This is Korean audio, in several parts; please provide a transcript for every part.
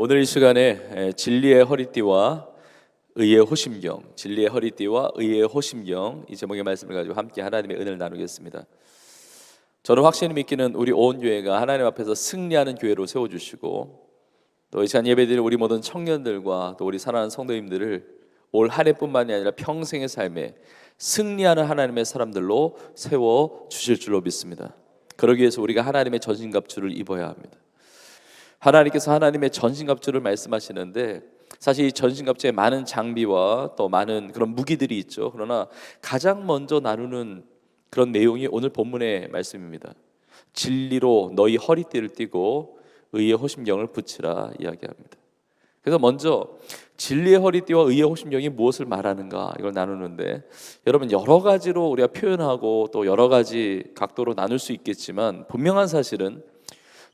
오늘 이 시간에 진리의 허리띠와 의의 호심경, 진리의 허리띠와 의의 호심경, 이 제목의 말씀을 가지고 함께 하나님의 은혜를 나누겠습니다. 저는 확실히 믿기는 우리 온 교회가 하나님 앞에서 승리하는 교회로 세워주시고, 또 이 시간 예배드리는 우리 모든 청년들과 또 우리 사랑하는 성도님들을 올 한 해뿐만이 아니라 평생의 삶에 승리하는 하나님의 사람들로 세워주실 줄로 믿습니다. 그러기 위해서 우리가 하나님의 전신갑주를 입어야 합니다. 하나님께서 하나님의 전신갑주를 말씀하시는데, 사실 이 전신갑주에 많은 장비와 또 많은 그런 무기들이 있죠. 그러나 가장 먼저 나누는 그런 내용이 오늘 본문의 말씀입니다. 진리로 너희 허리띠를 띠고 의의 호심경을 붙이라 이야기합니다. 그래서 먼저 진리의 허리띠와 의의 호심경이 무엇을 말하는가, 이걸 나누는데, 여러분 여러 가지로 우리가 표현하고 또 여러 가지 각도로 나눌 수 있겠지만, 분명한 사실은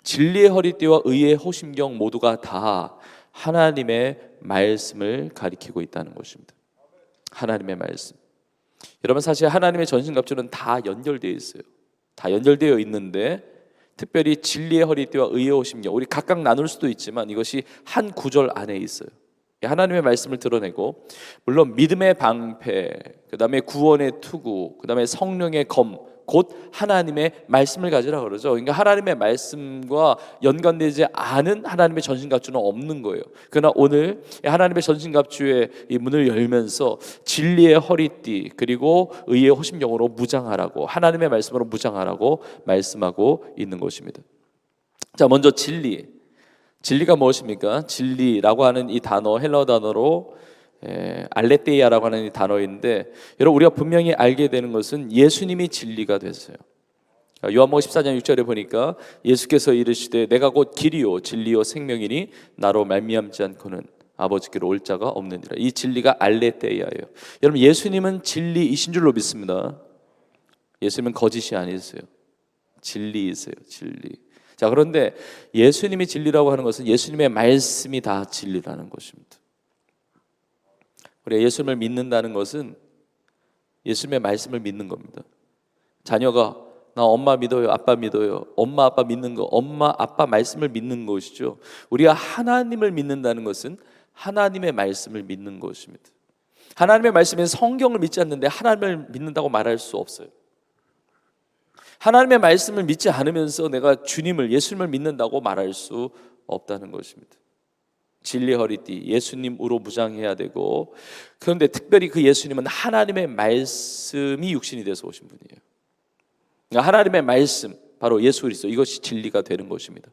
진리의 허리띠와 의의 호심경 모두가 다 하나님의 말씀을 가리키고 있다는 것입니다. 하나님의 말씀. 여러분 사실 하나님의 전신갑주는 다 연결되어 있어요. 다 연결되어 있는데, 특별히 진리의 허리띠와 의의 호심경, 우리 각각 나눌 수도 있지만 이것이 한 구절 안에 있어요. 하나님의 말씀을 드러내고, 물론 믿음의 방패, 그 다음에 구원의 투구, 그 다음에 성령의 검, 곧 하나님의 말씀을 가지라 그러죠. 그러니까 하나님의 말씀과 연관되지 않은 하나님의 전신갑주는 없는 거예요. 그러나 오늘 하나님의 전신갑주의 이 문을 열면서 진리의 허리띠 그리고 의의 호심경으로 무장하라고, 하나님의 말씀으로 무장하라고 말씀하고 있는 것입니다. 자, 먼저 진리가 무엇입니까? 진리라고 하는 이 단어, 헬라어 단어로 알레테이아라고 하는 이 단어인데, 여러분 우리가 분명히 알게 되는 것은 예수님이 진리가 됐어요. 요한복음 14장 6절에 보니까 예수께서 이르시되 내가 곧 길이요 진리요 생명이니 나로 말미암지 않고는 아버지께로 올 자가 없느니라. 이 진리가 알레테이아예요. 여러분 예수님은 진리이신 줄로 믿습니다. 예수님은 거짓이 아니세요. 진리이세요. 진리. 자, 그런데 예수님이 진리라고 하는 것은 예수님의 말씀이 다 진리라는 것입니다. 우리가 예수님을 믿는다는 것은 예수님의 말씀을 믿는 겁니다. 자녀가 나 엄마 믿어요, 아빠 믿어요. 엄마 아빠 믿는 거, 엄마 아빠 말씀을 믿는 것이죠. 우리가 하나님을 믿는다는 것은 하나님의 말씀을 믿는 것입니다. 하나님의 말씀은 성경을 믿지 않는데 하나님을 믿는다고 말할 수 없어요. 하나님의 말씀을 믿지 않으면서 내가 주님을, 예수님을 믿는다고 말할 수 없다는 것입니다. 진리 허리띠, 예수님으로 무장해야 되고, 그런데 특별히 그 예수님은 하나님의 말씀이 육신이 돼서 오신 분이에요. 그러니까 하나님의 말씀, 바로 예수 그리스도, 이것이 진리가 되는 것입니다.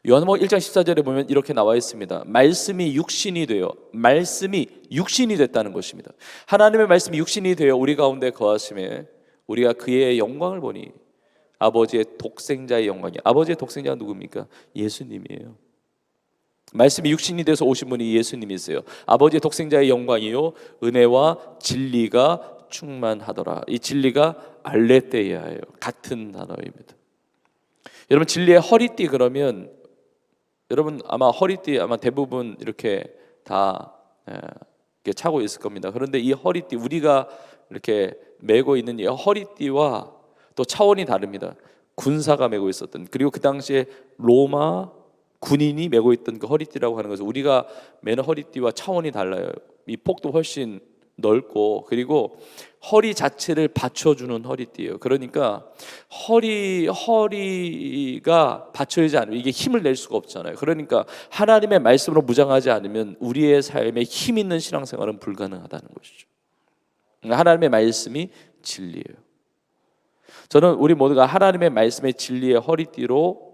요한복음 1장 14절에 보면 이렇게 나와 있습니다. 말씀이 육신이 되어, 말씀이 육신이 됐다는 것입니다. 하나님의 말씀이 육신이 되어 우리 가운데 거하심에 우리가 그의 영광을 보니, 아버지의 독생자의 영광이, 아버지의 독생자가 누굽니까? 예수님이에요. 말씀이 육신이 돼서 오신 분이 예수님이세요. 아버지의 독생자의 영광이요 은혜와 진리가 충만하더라. 이 진리가 알레테이아예요. 같은 단어입니다. 여러분 진리의 허리띠, 그러면 여러분 아마 허리띠 아마 대부분 이렇게 다 이렇게 차고 있을 겁니다. 그런데 이 허리띠, 우리가 이렇게 메고 있는 이 허리띠와 또 차원이 다릅니다. 군사가 메고 있었던, 그리고 그 당시에 로마 군인이 메고 있던 그 허리띠라고 하는 것은 우리가 매는 허리띠와 차원이 달라요. 이 폭도 훨씬 넓고, 그리고 허리 자체를 받쳐주는 허리띠예요. 그러니까 허리가 받쳐지지 않으면 이게 힘을 낼 수가 없잖아요. 그러니까 하나님의 말씀으로 무장하지 않으면 우리의 삶에 힘 있는 신앙생활은 불가능하다는 것이죠. 하나님의 말씀이 진리예요. 저는 우리 모두가 하나님의 말씀의 진리의 허리띠로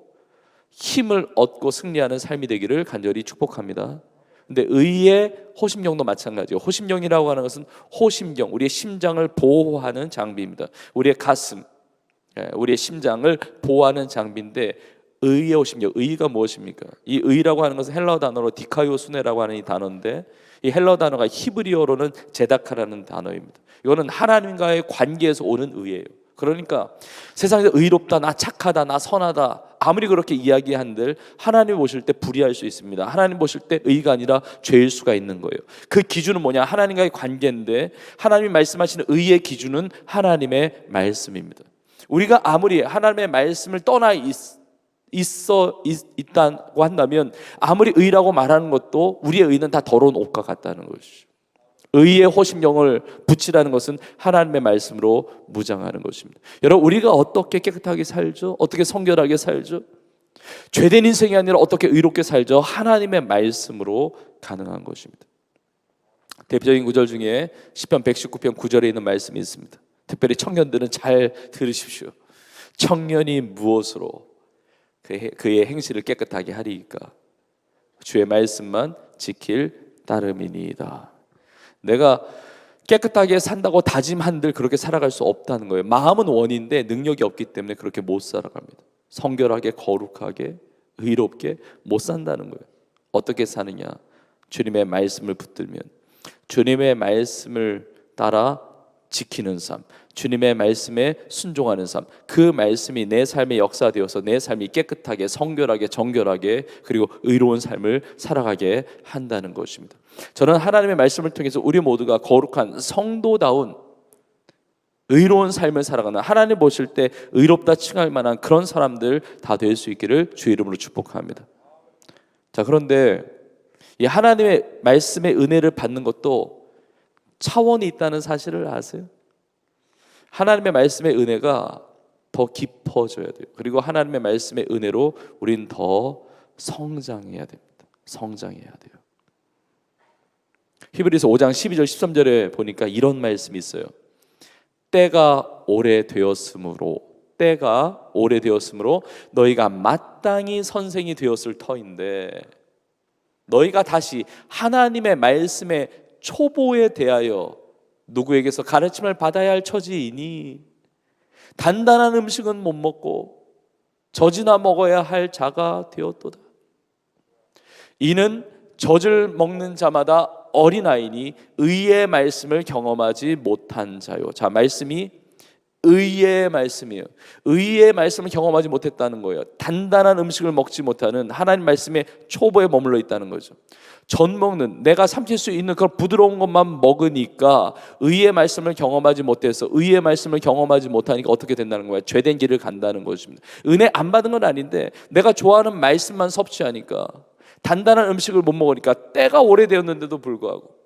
힘을 얻고 승리하는 삶이 되기를 간절히 축복합니다. 근데 의의 호심경도 마찬가지예요. 호심경이라고 하는 것은 호심경, 우리의 심장을 보호하는 장비입니다. 우리의 가슴, 우리의 심장을 보호하는 장비인데, 의의 호심경, 의가 무엇입니까? 이 의라고 하는 것은 헬라어 단어로 디카이오수네라고 하는 이 단어인데, 이 헬라어 단어가 히브리어로는 제다카라는 단어입니다. 이거는 하나님과의 관계에서 오는 의예요. 그러니까 세상에서 의롭다, 나 착하다, 나 선하다, 아무리 그렇게 이야기한들 하나님 보실 때 불의할 수 있습니다. 하나님 보실 때 의가 아니라 죄일 수가 있는 거예요. 그 기준은 뭐냐? 하나님과의 관계인데, 하나님이 말씀하시는 의의 기준은 하나님의 말씀입니다. 우리가 아무리 하나님의 말씀을 떠나 있다고 한다면 아무리 의라고 말하는 것도 우리의 의는 다 더러운 옷과 같다는 것이죠. 의의 호심경을 붙이라는 것은 하나님의 말씀으로 무장하는 것입니다. 여러분, 우리가 어떻게 깨끗하게 살죠? 어떻게 성결하게 살죠? 죄된 인생이 아니라 어떻게 의롭게 살죠? 하나님의 말씀으로 가능한 것입니다. 대표적인 구절 중에 시편 119편 9절에 있는 말씀이 있습니다. 특별히 청년들은 잘 들으십시오. 청년이 무엇으로 그의 행실을 깨끗하게 하리이까? 주의 말씀만 지킬 따름이니이다. 내가 깨끗하게 산다고 다짐한들 그렇게 살아갈 수 없다는 거예요. 마음은 원인데 능력이 없기 때문에 그렇게 못 살아갑니다. 성결하게, 거룩하게, 의롭게 못 산다는 거예요. 어떻게 사느냐? 주님의 말씀을 붙들면, 주님의 말씀을 따라 지키는 삶, 주님의 말씀에 순종하는 삶, 그 말씀이 내 삶에 역사되어서 내 삶이 깨끗하게, 성결하게, 정결하게, 그리고 의로운 삶을 살아가게 한다는 것입니다. 저는 하나님의 말씀을 통해서 우리 모두가 거룩한 성도다운 의로운 삶을 살아가는, 하나님 보실 때 의롭다 칭할 만한 그런 사람들 다 될 수 있기를 주의 이름으로 축복합니다. 자, 그런데 이 하나님의 말씀의 은혜를 받는 것도 차원이 있다는 사실을 아세요? 하나님의 말씀의 은혜가 더 깊어져야 돼요. 그리고 하나님의 말씀의 은혜로 우린 더 성장해야 됩니다. 성장해야 돼요. 히브리서 5장 12절 13절에 보니까 이런 말씀이 있어요. 때가 오래되었으므로 너희가 마땅히 선생이 되었을 터인데, 너희가 다시 하나님의 말씀의 초보에 대하여 누구에게서 가르침을 받아야 할 처지이니 단단한 음식은 못 먹고 젖이나 먹어야 할 자가 되었도다. 이는 젖을 먹는 자마다 어린아이니 의의 말씀을 경험하지 못한 자요. 자, 말씀이 의의 말씀이에요. 의의 말씀을 경험하지 못했다는 거예요. 단단한 음식을 먹지 못하는 하나님 말씀의 초보에 머물러 있다는 거죠. 젖 먹는, 내가 삼킬 수 있는 그런 부드러운 것만 먹으니까 의의 말씀을 경험하지 못해서, 의의 말씀을 경험하지 못하니까 어떻게 된다는 거예요? 죄된 길을 간다는 것입니다. 은혜 안 받은 건 아닌데 내가 좋아하는 말씀만 섭취하니까, 단단한 음식을 못 먹으니까, 때가 오래되었는데도 불구하고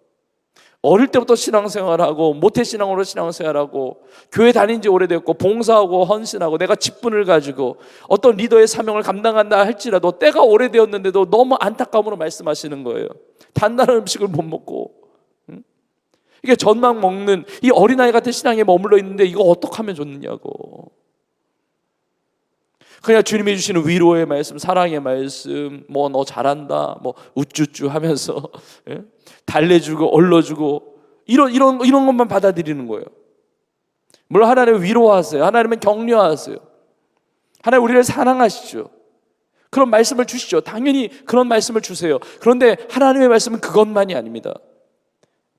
어릴 때부터 신앙생활하고 모태신앙으로 신앙생활하고 교회 다닌 지 오래되었고 봉사하고 헌신하고 내가 직분을 가지고 어떤 리더의 사명을 감당한다 할지라도 때가 오래되었는데도 너무 안타까움으로 말씀하시는 거예요. 단단한 음식을 못 먹고, 이게 젖만 먹는 이 어린아이 같은 신앙에 머물러 있는데 이거 어떻게 하면 좋느냐고. 그냥 주님이 주시는 위로의 말씀, 사랑의 말씀, 뭐 너 잘한다, 뭐 우쭈쭈 하면서 달래주고 얼러주고 이런 것만 받아들이는 거예요. 물론 하나님은 위로하세요. 하나님은 격려하세요. 하나님 우리를 사랑하시죠. 그런 말씀을 주시죠. 당연히 그런 말씀을 주세요. 그런데 하나님의 말씀은 그것만이 아닙니다.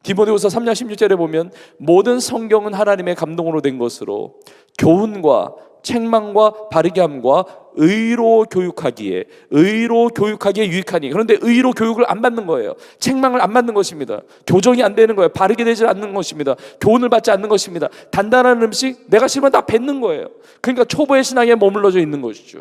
디모데후서 3장 16절에 보면 모든 성경은 하나님의 감동으로 된 것으로 교훈과 책망과 바르게 함과 의로 교육하기에 유익하니. 그런데 의로 교육을 안 받는 거예요. 책망을 안 받는 것입니다. 교정이 안 되는 거예요. 바르게 되지 않는 것입니다. 교훈을 받지 않는 것입니다. 단단한 음식 내가 싫으면 다 뱉는 거예요. 그러니까 초보의 신앙에 머물러져 있는 것이죠.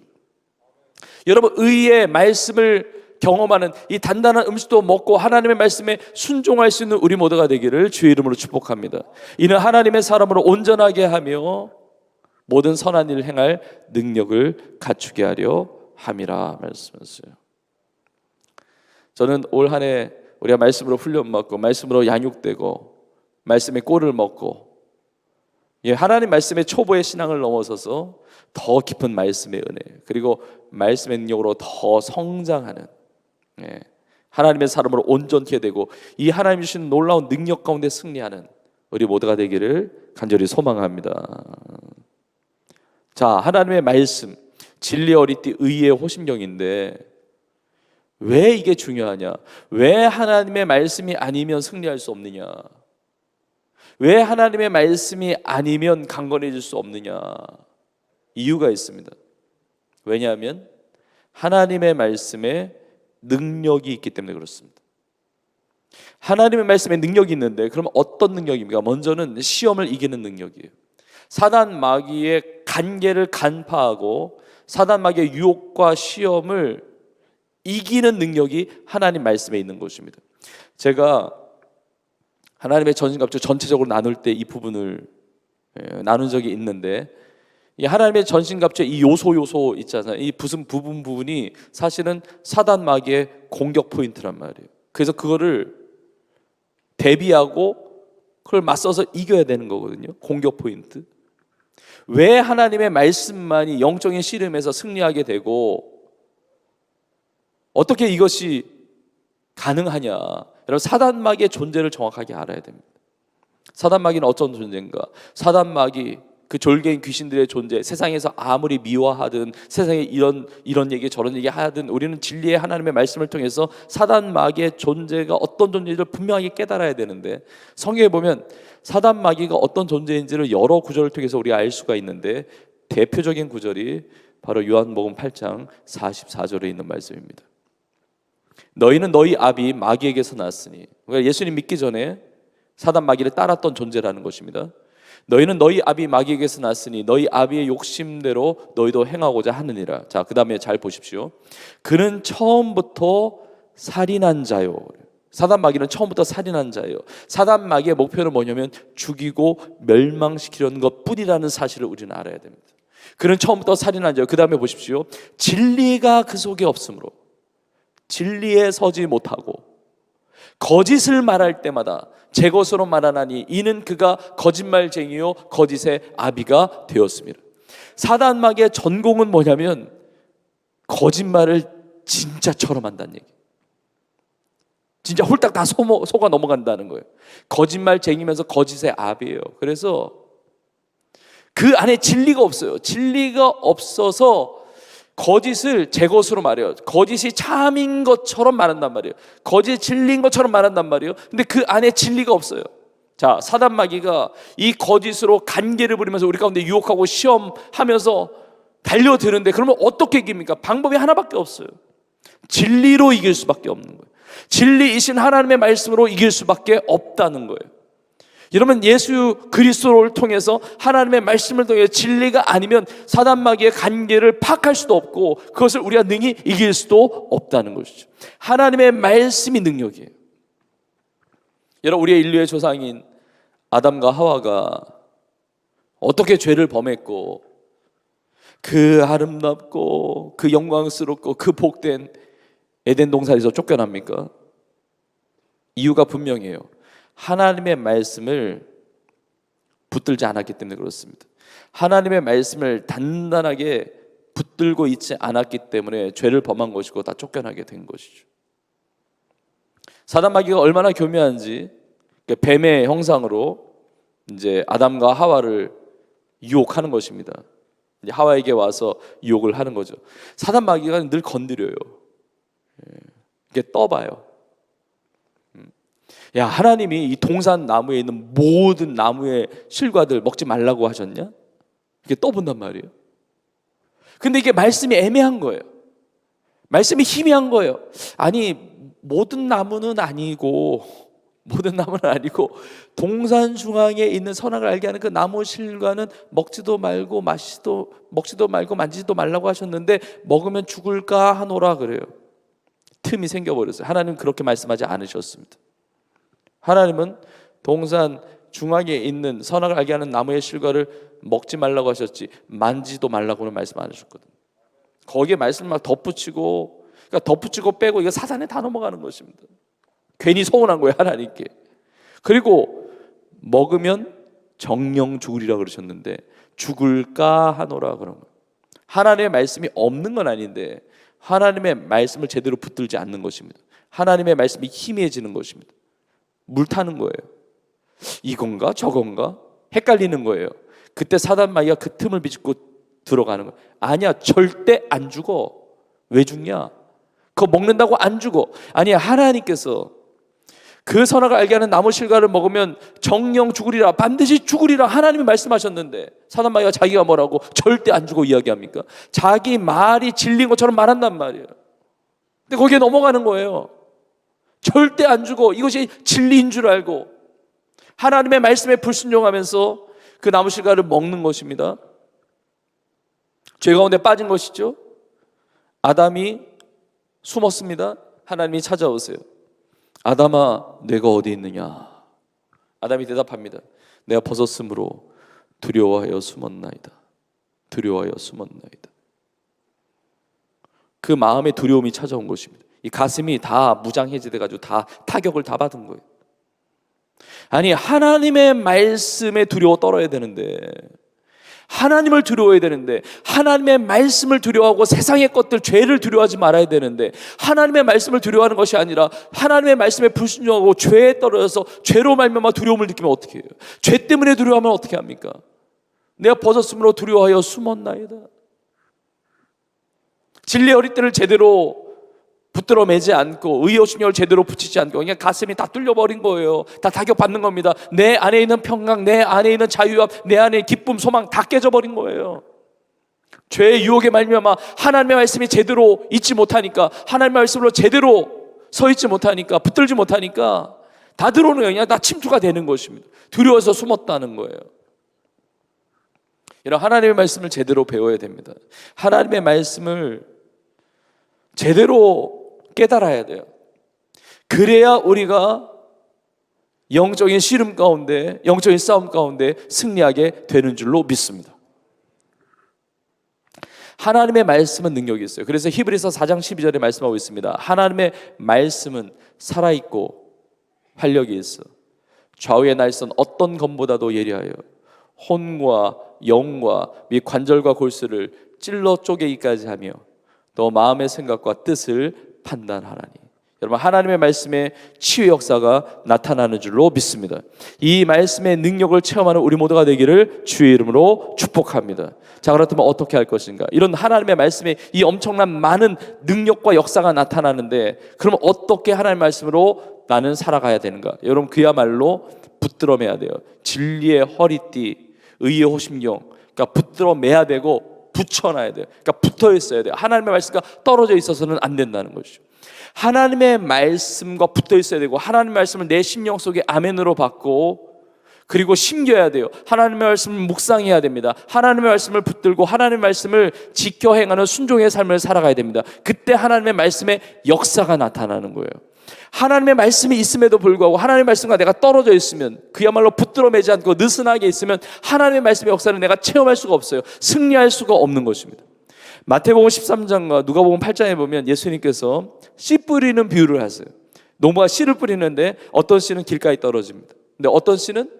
여러분, 의의 말씀을 경험하는 이 단단한 음식도 먹고 하나님의 말씀에 순종할 수 있는 우리 모두가 되기를 주의 이름으로 축복합니다. 이는 하나님의 사람으로 온전하게 하며 모든 선한 일을 행할 능력을 갖추게 하려 함이라 말씀하셨어요. 저는 올 한 해 우리가 말씀으로 훈련받고 말씀으로 양육되고 말씀의 꼴을 먹고 하나님 말씀의 초보의 신앙을 넘어서서 더 깊은 말씀의 은혜, 그리고 말씀의 능력으로 더 성장하는 하나님의 사람으로 온전케 되고 이 하나님 주신 놀라운 능력 가운데 승리하는 우리 모두가 되기를 간절히 소망합니다. 자, 하나님의 말씀, 진리의 어리띠, 의의 호심경인데 왜 이게 중요하냐? 왜 하나님의 말씀이 아니면 승리할 수 없느냐? 왜 하나님의 말씀이 아니면 강건해질 수 없느냐? 이유가 있습니다. 왜냐하면 하나님의 말씀에 능력이 있기 때문에 그렇습니다. 하나님의 말씀에 능력이 있는데 그럼 어떤 능력입니까? 먼저는 시험을 이기는 능력이에요. 사단 마귀의 간계를 간파하고 사단 마귀의 유혹과 시험을 이기는 능력이 하나님 말씀에 있는 것입니다. 제가 하나님의 전신갑주 전체적으로 나눌 때 이 부분을 나눈 적이 있는데, 이 하나님의 전신갑주의 이 요소 있잖아요. 이 무슨 부분이 사실은 사단 마귀의 공격 포인트란 말이에요. 그래서 그거를 대비하고 그걸 맞서서 이겨야 되는 거거든요. 공격 포인트. 왜 하나님의 말씀만이 영적인 씨름에서 승리하게 되고 어떻게 이것이 가능하냐? 여러분, 사단 마귀의 존재를 정확하게 알아야 됩니다. 사단 마귀는 어떤 존재인가? 사단 마귀, 그 졸개인 귀신들의 존재, 세상에서 아무리 미워하든 세상에 이런 얘기 저런 얘기 하든 우리는 진리의 하나님의 말씀을 통해서 사단 마귀의 존재가 어떤 존재인지를 분명하게 깨달아야 되는데, 성경에 보면 사단 마귀가 어떤 존재인지를 여러 구절을 통해서 우리가 알 수가 있는데, 대표적인 구절이 바로 요한복음 8장 44절에 있는 말씀입니다. 너희는 너희 아비 마귀에게서 났으니, 그러니까 예수님 믿기 전에 사단 마귀를 따랐던 존재라는 것입니다. 너희는 너희 아비 마귀에게서 났으니 너희 아비의 욕심대로 너희도 행하고자 하느니라. 자, 그 다음에 잘 보십시오. 그는 처음부터 살인한 자요. 사단 마귀는 처음부터 살인한 자예요. 사단 마귀의 목표는 뭐냐면 죽이고 멸망시키려는 것뿐이라는 사실을 우리는 알아야 됩니다. 그는 처음부터 살인한 자요. 그 다음에 보십시오. 진리가 그 속에 없으므로, 진리에 서지 못하고 거짓을 말할 때마다 제 것으로 말하나니 이는 그가 거짓말쟁이요 거짓의 아비가 되었습니다. 사단 마귀의 전공은 뭐냐면 거짓말을 진짜처럼 한다는 얘기. 진짜 홀딱 다 속아 넘어간다는 거예요. 거짓말쟁이면서 거짓의 아비예요. 그래서 그 안에 진리가 없어요. 진리가 없어서 거짓을 제 것으로 말해요. 거짓이 참인 것처럼 말한단 말이에요. 거짓이 진리인 것처럼 말한단 말이에요. 근데 그 안에 진리가 없어요. 자, 사단 마귀가 이 거짓으로 간계를 부리면서 우리 가운데 유혹하고 시험하면서 달려드는데, 그러면 어떻게 이깁니까? 방법이 하나밖에 없어요. 진리로 이길 수밖에 없는 거예요. 진리이신 하나님의 말씀으로 이길 수밖에 없다는 거예요. 여러분, 예수 그리스도를 통해서 하나님의 말씀을 통해 진리가 아니면 사단 마귀의 간계를 파악할 수도 없고 그것을 우리가 능히 이길 수도 없다는 것이죠. 하나님의 말씀이 능력이에요. 여러분, 우리의 인류의 조상인 아담과 하와가 어떻게 죄를 범했고 그 아름답고 그 영광스럽고 그 복된 에덴 동산에서 쫓겨납니까? 이유가 분명해요. 하나님의 말씀을 붙들지 않았기 때문에 그렇습니다. 하나님의 말씀을 단단하게 붙들고 있지 않았기 때문에 죄를 범한 것이고 다 쫓겨나게 된 것이죠. 사단 마귀가 얼마나 교묘한지, 뱀의 형상으로 이제 아담과 하와를 유혹하는 것입니다. 이제 하와에게 와서 유혹을 하는 거죠. 사단 마귀가 늘 건드려요. 이게 떠봐요. 야, 하나님이 이 동산 나무에 있는 모든 나무의 실과들 먹지 말라고 하셨냐? 이게 떠본단 말이에요. 근데 이게 말씀이 애매한 거예요. 말씀이 희미한 거예요. 아니, 모든 나무는 아니고 동산 중앙에 있는 선악을 알게 하는 그 나무 실과는 먹지도 말고 만지지도 말라고 하셨는데 먹으면 죽을까 하노라 그래요. 틈이 생겨버렸어요. 하나님은 그렇게 말씀하지 않으셨습니다. 하나님은 동산 중앙에 있는 선악을 알게 하는 나무의 실과를 먹지 말라고 하셨지 만지도 말라고는 말씀 안 하셨거든요. 거기에 말씀을 막 덧붙이고, 그러니까 덧붙이고 빼고 이거 사산에 다 넘어가는 것입니다. 괜히 서운한 거예요, 하나님께. 그리고 먹으면 정령 죽으리라 그러셨는데 죽을까 하노라 그런 거예요. 하나님의 말씀이 없는 건 아닌데 하나님의 말씀을 제대로 붙들지 않는 것입니다. 하나님의 말씀이 희미해지는 것입니다. 물 타는 거예요. 이건가 저건가 헷갈리는 거예요. 그때 사단 마귀가 그 틈을 비집고 들어가는 거예요. 아니야, 절대 안 죽어. 왜 죽냐? 그거 먹는다고 안 죽어. 아니야, 하나님께서 그 선악을 알게 하는 나무 실과를 먹으면 정령 죽으리라, 반드시 죽으리라 하나님이 말씀하셨는데 사단 마귀가 자기가 뭐라고 절대 안 죽어 이야기합니까? 자기 말이 진리인 것처럼 말한단 말이에요. 근데 거기에 넘어가는 거예요. 절대 안 죽어, 이것이 진리인 줄 알고 하나님의 말씀에 불순종하면서 그 나무 실과를 먹는 것입니다. 죄 가운데 빠진 것이죠. 아담이 숨었습니다. 하나님이 찾아오세요. 아담아, 내가 어디 있느냐? 아담이 대답합니다. 내가 벗었으므로 두려워하여 숨었나이다. 두려워하여 숨었나이다. 그 마음의 두려움이 찾아온 것입니다. 이 가슴이 다 무장해제돼가지고 다 타격을 다 받은 거예요. 아니, 하나님의 말씀에 두려워 떨어야 되는데, 하나님을 두려워해야 되는데, 하나님의 말씀을 두려워하고 세상의 것들, 죄를 두려워하지 말아야 되는데, 하나님의 말씀을 두려워하는 것이 아니라 하나님의 말씀에 불순종하고 죄에 떨어져서 죄로 말미암아 두려움을 느끼면 어떻게 해요? 죄 때문에 두려워하면 어떻게 합니까? 내가 벗었으므로 두려워하여 숨었나이다. 진리의 허리띠를 제대로 붙들어 매지 않고 의의 호심령을 제대로 붙이지 않고 그냥 가슴이 다 뚫려버린 거예요. 다 타격받는 겁니다. 내 안에 있는 평강, 내 안에 있는 자유함, 내 안에 기쁨, 소망 다 깨져버린 거예요. 죄의 유혹에 말미암아 하나님의 말씀이 제대로 있지 못하니까, 하나님의 말씀으로 제대로 서 있지 못하니까, 붙들지 못하니까 다 들어오는 거예요. 그냥 다 침투가 되는 것입니다. 두려워서 숨었다는 거예요. 이런 하나님의 말씀을 제대로 배워야 됩니다. 하나님의 말씀을 제대로 깨달아야 돼요. 그래야 우리가 영적인 씨름 가운데, 영적인 싸움 가운데 승리하게 되는 줄로 믿습니다. 하나님의 말씀은 능력이 있어요. 그래서 히브리서 4장 12절에 말씀하고 있습니다. 하나님의 말씀은 살아있고 활력이 있어 좌우의 날선 어떤 검보다도 예리하여 혼과 영과 및 관절과 골수를 찔러 쪼개기까지 하며 또 마음의 생각과 뜻을 판단하라니. 여러분, 하나님의 말씀에 치유 역사가 나타나는 줄로 믿습니다. 이 말씀의 능력을 체험하는 우리 모두가 되기를 주의 이름으로 축복합니다. 자, 그렇다면 어떻게 할 것인가? 이런 하나님의 말씀에 이 엄청난 많은 능력과 역사가 나타나는데, 그럼 어떻게 하나님의 말씀으로 나는 살아가야 되는가? 여러분, 그야말로 붙들어 매야 돼요. 진리의 허리띠, 의의 호심경, 그러니까 붙들어 매야 되고 붙여놔야 돼요. 그러니까 붙어 있어야 돼요. 하나님의 말씀과 떨어져 있어서는 안 된다는 것이죠. 하나님의 말씀과 붙어 있어야 되고, 하나님의 말씀을 내 심령 속에 아멘으로 받고, 그리고 심겨야 돼요. 하나님의 말씀을 묵상해야 됩니다. 하나님의 말씀을 붙들고 하나님의 말씀을 지켜 행하는 순종의 삶을 살아가야 됩니다. 그때 하나님의 말씀의 역사가 나타나는 거예요. 하나님의 말씀이 있음에도 불구하고 하나님의 말씀과 내가 떨어져 있으면, 그야말로 붙들어 매지 않고 느슨하게 있으면 하나님의 말씀의 역사를 내가 체험할 수가 없어요. 승리할 수가 없는 것입니다. 마태복음 13장과 누가복음 8장에 보면 예수님께서 씨 뿌리는 비유를 하세요. 농부가 씨를 뿌리는데 어떤 씨는 길가에 떨어집니다. 근데 어떤 씨는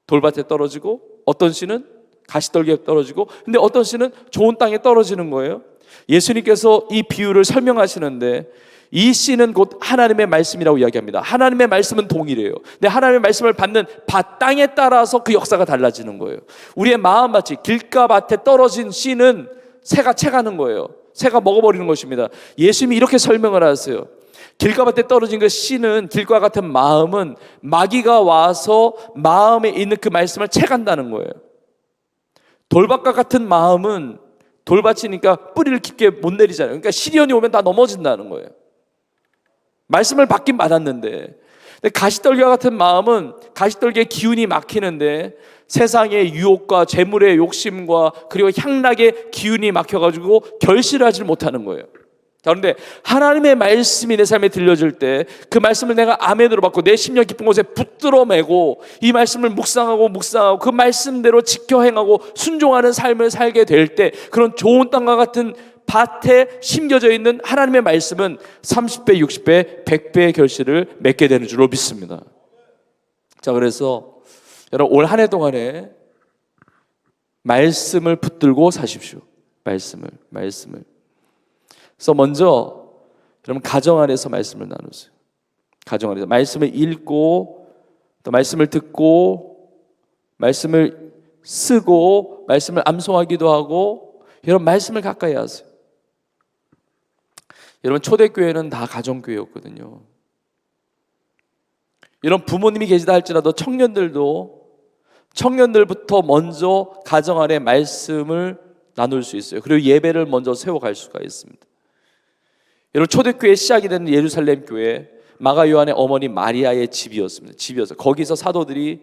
돌밭에 떨어지고, 어떤 씨는 가시떨기에 떨어지고, 근데 어떤 씨는 좋은 땅에 떨어지는 거예요. 예수님께서 이 비유를 설명하시는데, 이 씨는 곧 하나님의 말씀이라고 이야기합니다. 하나님의 말씀은 동일해요. 근데 하나님의 말씀을 받는 밭 땅에 따라서 그 역사가 달라지는 거예요. 우리의 마음밭이 길가 밭에 떨어진 씨는 새가 채가는 거예요. 새가 먹어버리는 것입니다. 예수님이 이렇게 설명을 하세요. 길가밭에 떨어진 그 씨는, 길과 같은 마음은 마귀가 와서 마음에 있는 그 말씀을 채간다는 거예요. 돌밭과 같은 마음은 돌밭이니까 뿌리를 깊게 못 내리잖아요. 그러니까 시련이 오면 다 넘어진다는 거예요. 말씀을 받긴 받았는데. 가시떨기와 같은 마음은 가시떨기의 기운이 막히는데 세상의 유혹과 재물의 욕심과 그리고 향락의 기운이 막혀가지고 결실을 하지 못하는 거예요. 자, 그런데 하나님의 말씀이 내 삶에 들려질 때 그 말씀을 내가 아멘으로 받고 내 심령 깊은 곳에 붙들어 매고 이 말씀을 묵상하고 그 말씀대로 지켜 행하고 순종하는 삶을 살게 될 때, 그런 좋은 땅과 같은 밭에 심겨져 있는 하나님의 말씀은 30배, 60배, 100배의 결실을 맺게 되는 줄로 믿습니다. 자, 그래서 여러분, 올 한 해 동안에 말씀을 붙들고 사십시오. 말씀을. 그래서 먼저 여러분, 가정 안에서 말씀을 나누세요. 가정 안에서 말씀을 읽고, 또 말씀을 듣고, 말씀을 쓰고, 말씀을 암송하기도 하고, 여러분, 말씀을 가까이 하세요. 여러분, 초대교회는 다 가정교회였거든요. 이런 부모님이 계시다 할지라도 청년들부터 먼저 가정 안에 말씀을 나눌 수 있어요. 그리고 예배를 먼저 세워갈 수가 있습니다. 여러분, 초대교회의 시작이 된 예루살렘 교회, 마가 요한의 어머니 마리아의 집이었습니다. 거기서 사도들이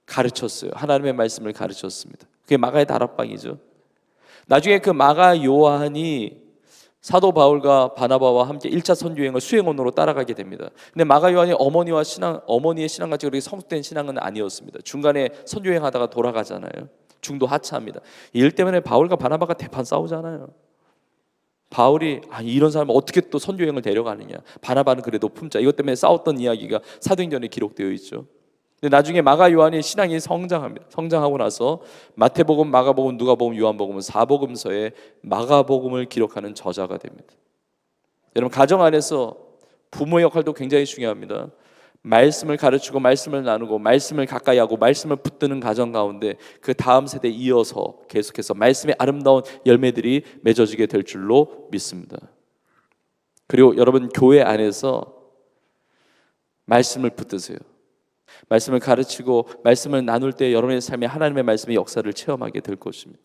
가르쳤어요. 하나님의 말씀을 가르쳤습니다. 그게 마가의 다락방이죠. 나중에 그 마가 요한이 사도 바울과 바나바와 함께 1차 선교행을 수행원으로 따라가게 됩니다. 근데 마가 요한이 어머니의 신앙같이 그렇게 성숙된 신앙은 아니었습니다. 중간에 선교행하다가 돌아가잖아요. 중도 하차합니다. 이 일 때문에 바울과 바나바가 대판 싸우잖아요. 바울이 이런 사람을 어떻게 또 선교행을 데려가느냐, 바나바는 그래도 품자, 이것 때문에 싸웠던 이야기가 사도행전에 기록되어 있죠. 근데 나중에 마가 요한의 신앙이 성장합니다. 성장하고 나서 마태복음, 마가복음, 누가복음, 요한복음은 사복음서에 마가복음을 기록하는 저자가 됩니다. 여러분, 가정 안에서 부모의 역할도 굉장히 중요합니다. 말씀을 가르치고 말씀을 나누고 말씀을 가까이 하고 말씀을 붙드는 가정 가운데 그 다음 세대에 이어서 계속해서 말씀의 아름다운 열매들이 맺어지게 될 줄로 믿습니다. 그리고 여러분, 교회 안에서 말씀을 붙드세요. 말씀을 가르치고 말씀을 나눌 때 여러분의 삶에 하나님의 말씀의 역사를 체험하게 될 것입니다.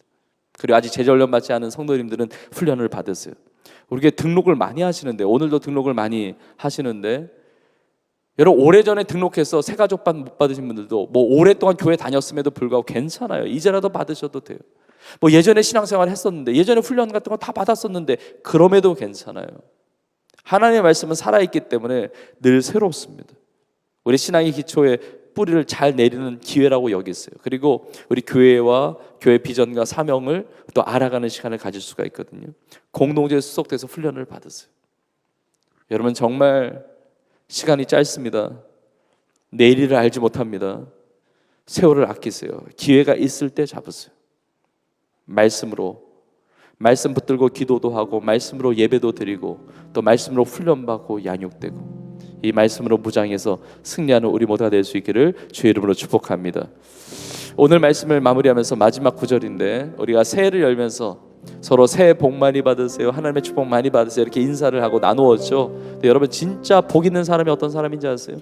그리고 아직 제자훈련 받지 않은 성도님들은 훈련을 받으세요. 우리가 등록을 많이 하시는데, 오늘도 등록을 많이 하시는데, 여러분, 오래전에 등록해서 새가족반 못 받으신 분들도 오랫동안 교회 다녔음에도 불구하고 괜찮아요. 이제라도 받으셔도 돼요. 예전에 신앙생활 했었는데, 예전에 훈련 같은 거 다 받았었는데 그럼에도 괜찮아요. 하나님의 말씀은 살아있기 때문에 늘 새롭습니다. 우리 신앙의 기초에 뿌리를 잘 내리는 기회라고 여기세요. 그리고 우리 교회와 교회 비전과 사명을 또 알아가는 시간을 가질 수가 있거든요. 공동체에 수속돼서 훈련을 받으세요. 여러분, 정말 시간이 짧습니다. 내일을 알지 못합니다. 세월을 아끼세요. 기회가 있을 때 잡으세요. 말씀으로, 말씀 붙들고 기도도 하고 말씀으로 예배도 드리고 또 말씀으로 훈련받고 양육되고 이 말씀으로 무장해서 승리하는 우리 모두가 될 수 있기를 주의 이름으로 축복합니다. 오늘 말씀을 마무리하면서 마지막 구절인데, 우리가 새해를 열면서 서로 새해 복 많이 받으세요, 하나님의 축복 많이 받으세요 이렇게 인사를 하고 나누었죠. 근데 여러분, 진짜 복 있는 사람이 어떤 사람인지 아세요?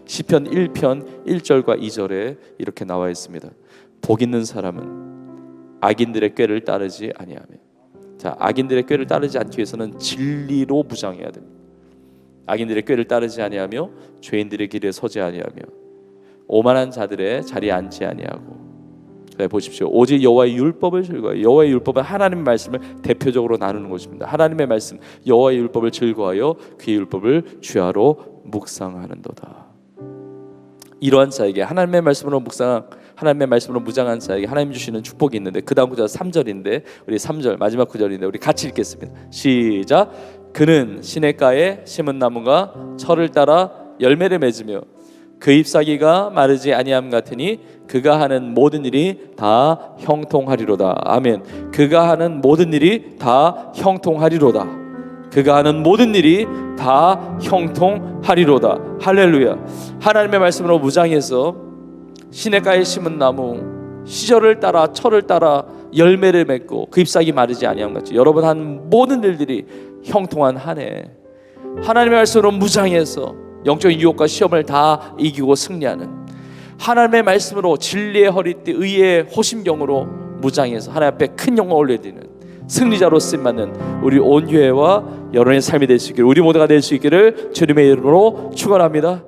시편 1편 1절과 2절에 이렇게 나와 있습니다. 복 있는 사람은 악인들의 꾀를 따르지 아니하며. 자, 악인들의 꾀를 따르지 않기 위해서는 진리로 무장해야 됩니다. 악인들의 꾀를 따르지 아니하며 죄인들의 길에 서지 아니하며 오만한 자들의 자리에 앉지 아니하고. 네, 보십시오. 오직 여호와의 율법을 즐거워하여. 여호와의 율법은 하나님의 말씀을 대표적으로 나누는 것입니다. 하나님의 말씀, 여호와의 율법을 즐거워하여 그의 율법을 주야로 묵상하는도다. 이러한 자에게, 하나님의 말씀으로 무장한 자에게 하나님 주시는 축복이 있는데, 그 다음 구절 3절인데, 우리 3절 마지막 구절인데 우리 같이 읽겠습니다. 시작. 그는 시냇가에 심은 나무가 철을 따라 열매를 맺으며 그 잎사귀가 마르지 아니함 같으니 그가 하는 모든 일이 다 형통하리로다. 아멘. 그가 하는 모든 일이 다 형통하리로다. 그가 하는 모든 일이 다 형통하리로다. 할렐루야. 하나님의 말씀으로 무장해서 시냇가에 심은 나무, 시절을 따라 철을 따라 열매를 맺고 그 잎사귀 마르지 아니함 같이 여러분 한 모든 일들이 형통한 한 해, 하나님의 말씀으로 무장해서 영적인 유혹과 시험을 다 이기고 승리하는, 하나님의 말씀으로 진리의 허리띠, 의의 호심경으로 무장해서 하나님 앞에 큰 영광을 올려드리는 승리자로 쓰임받는 우리 온 교회와 여러분의 삶이 될 수 있기를, 우리 모두가 될 수 있기를 주님의 이름으로 축원합니다.